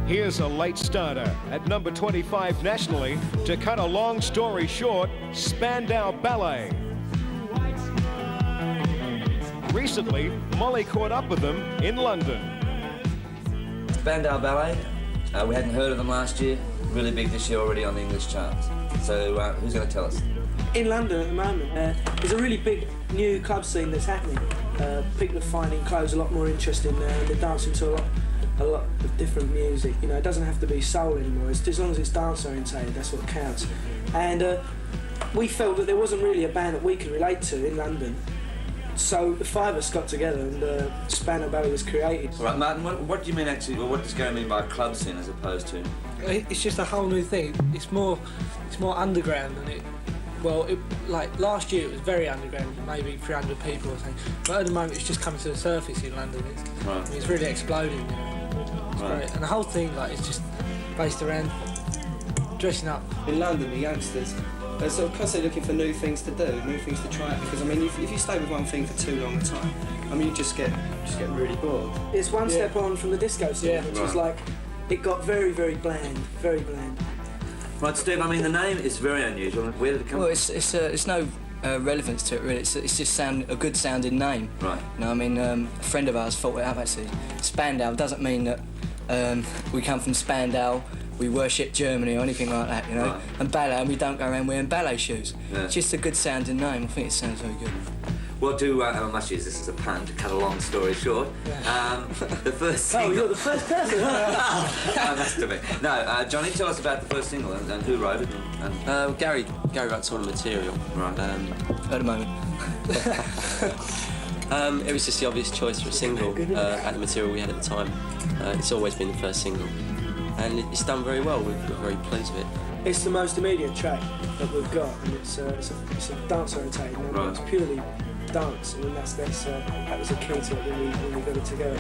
Here's a late starter at number 25 nationally to cut a long story short, Spandau Ballet. Recently, Molly caught up with them in London. Spandau Ballet, we hadn't heard of them last year. Really big this year already on the English charts. So who's going to tell us? In London at the moment, there's a really big new club scene that's happening. People are finding clothes a lot more interesting now. They're dancing to a lot of different music. You know, it doesn't have to be soul anymore. It's, as long as it's dance orientated, that's what counts. And we felt that there wasn't really a band that we could relate to in London. So the five of us got together and Spandau Ballet was created. All right, Martin, what do you mean actually, well, what does Gary mean by club scene as opposed to? It's just a whole new thing. It's more underground than it. Well, like last year it was very underground, maybe 300 people or something. But at the moment it's just coming to the surface in London. It's really exploding, you know. It's great. And the whole thing, like, it's just based around dressing up. In London, the youngsters are sort of constantly looking for new things to do, new things to try. Because I mean, if you stay with one thing for too long a time, I mean, you just get really bored. It's one step on from the disco scene, which was like, it got very, very bland, very bland. Right, Steve, I mean, the name is very unusual. Where did it come from? Well, it's no relevance to it, really. It's just a good sounding name. Right. You know, I mean, a friend of ours thought it up, actually. Spandau doesn't mean that we come from Spandau, we worship Germany or anything like that, you know. Right. And ballet, and we don't go around wearing ballet shoes. Yeah. It's just a good sounding name. I think it sounds very good. Well, I must use this as a pun to cut a long story short. The first single... Oh, you're the first person! I must admit. No, Johnny, tell us about the first single and who wrote it. Gary writes all the material. Right. At the moment. It was just the obvious choice for a single at the material we had at the time. It's always been the first single. And it's done very well. We're very pleased with it. It's the most immediate track that we've got, and it's a dance orientated number. Right. It's purely dance, and that was the key to it when we got it together.